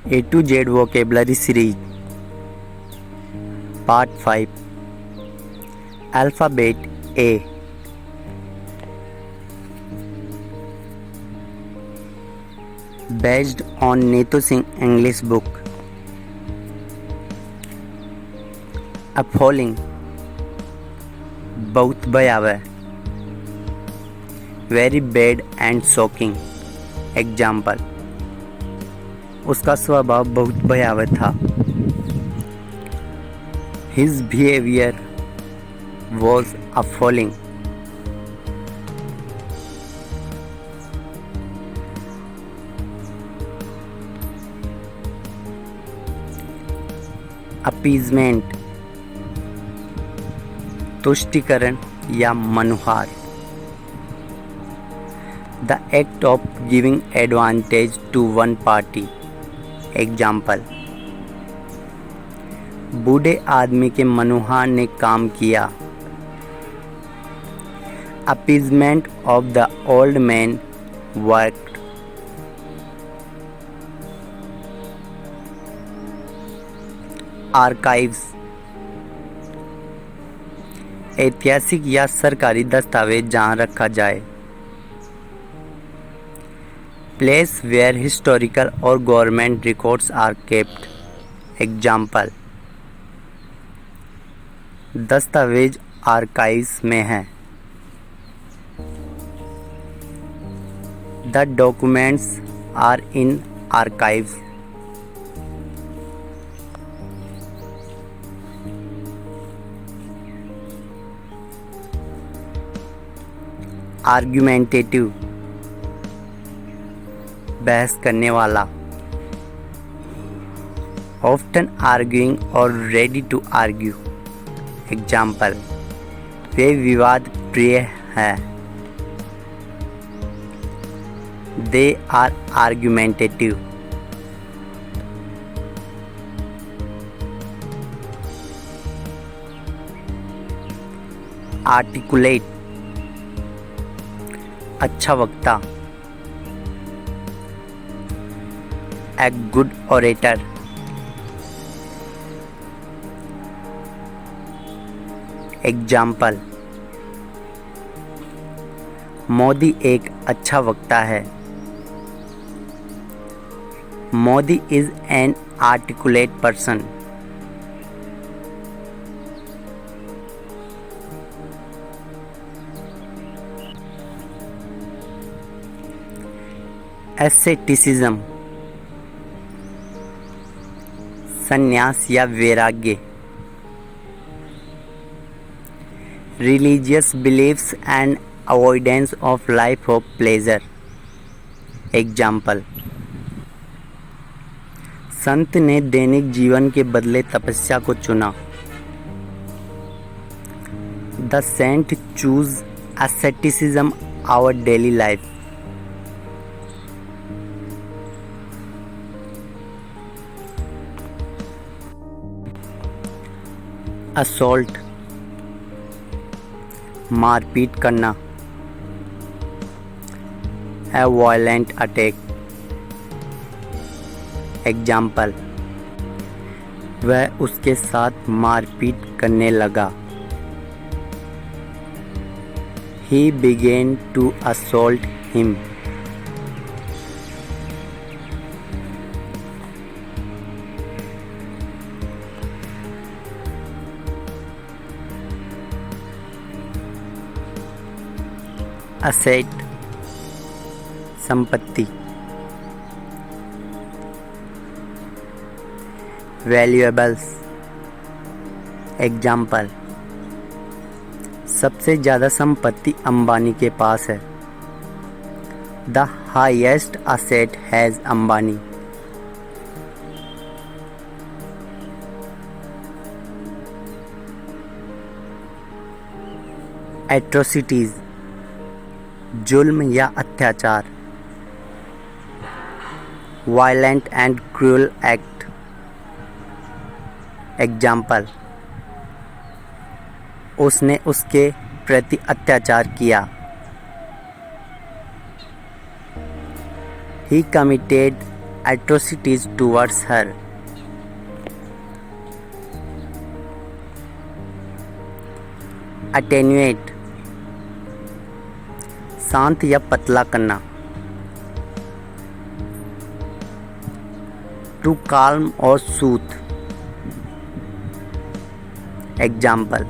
A to Z Vocabulary Series Part 5 Alphabet A. Based on Neetu Singh English book. Appalling, बहुत भयावह, very bad and shocking. Example, उसका स्वभाव बहुत भयावह था. His behavior was appalling. Appeasement, तुष्टिकरण या मनुहार. The act of giving advantage to one party. Example, बूढ़े आदमी के मनुहार ने काम किया. Appeasement of the old man worked. Archives, ऐतिहासिक या सरकारी दस्तावेज जहां रखा जाए. प्लेस वेयर हिस्टोरिकल और government records are kept. Example, दस्तावेज आर्काइव्स में हैं. The documents are in archives. Argumentative, बहस करने वाला. ऑफ्टन आर्ग्यूइंग और रेडी टू आर्ग्यू. एग्जाम्पल, वे विवाद प्रिय हैं. They are argumentative. आर्टिकुलेट, अच्छा वक्ता. A good orator. Example, Modi एक अच्छा वक्ता है. Modi is an articulate person. Asceticism, संन्यास या वैराग्य. Religious beliefs and avoidance of life of pleasure. Example, संत ने दैनिक जीवन के बदले तपस्या को चुना. The saint choose asceticism over daily life. Assault, मारपीट करना. ए वायलेंट अटैक. एग्जाम्पल, वह उसके साथ मारपीट करने लगा. He began to assault him. Asset, संपत्ति. वैल्यूएबल्स. एग्जाम्पल, सबसे ज़्यादा संपत्ति अंबानी के पास है. The highest asset has Ambani. Atrocities, जुल्म या अत्याचार. Violent and cruel act. Example, उसने उसके प्रति अत्याचार किया. He committed atrocities towards her. Attenuate, शांत या पतला करना. To calm or soothe. Example,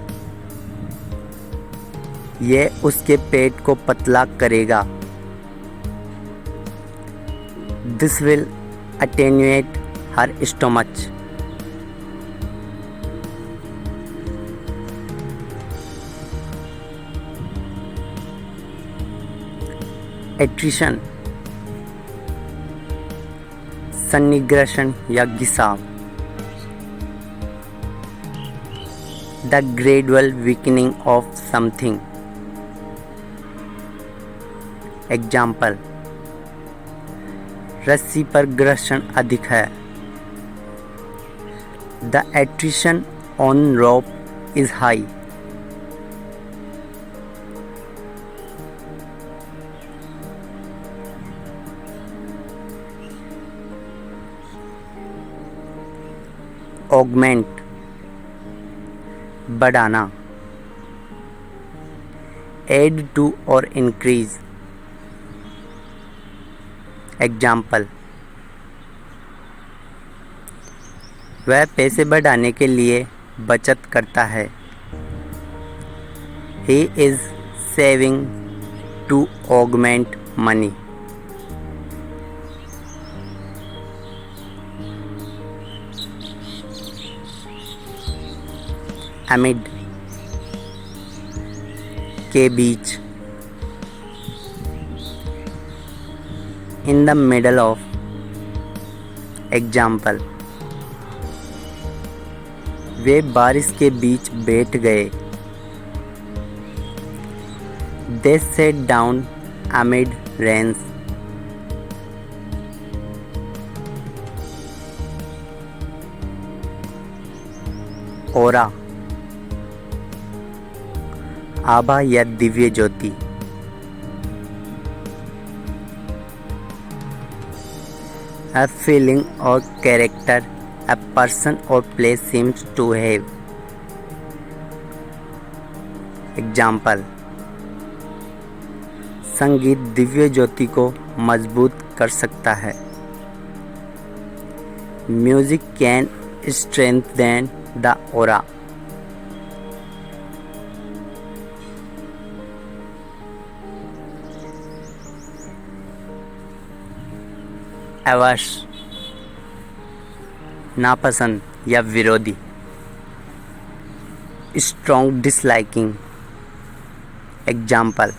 यह उसके पेट को पतला करेगा. This will attenuate her stomach. Attrition, सन्निग्रहण या घिसाव. The gradual weakening of something. Example, रस्सी पर घर्षण अधिक है. The attrition on rope is high. Augment, बढ़ाना. Add to or increase. Example, वह पैसे बढ़ाने के लिए बचत करता है. He is saving to augment money. Amid, के बीच. In the middle of. Example, वे बारिश के बीच बैठ गए. They sat down amid rains. Aura, आभा या दिव्य ज्योति. A feeling or character a person or place seems to have. Example, संगीत दिव्य ज्योति को मजबूत कर सकता है. Music can strengthen the aura. Averse, नापसंद या विरोधी. Strong disliking. Example,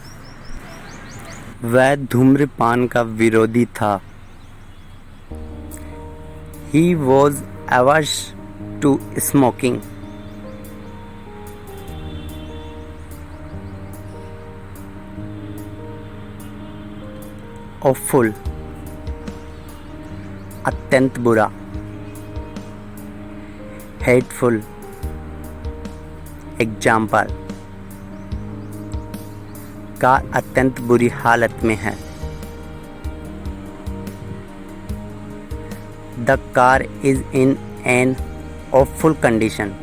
वह धूम्रपान का विरोधी था. He was averse to smoking. Awful, अत्यंत बुरा. हेटफुल. एग्जाम्पल, कार अत्यंत बुरी हालत में है. The car is in an awful condition.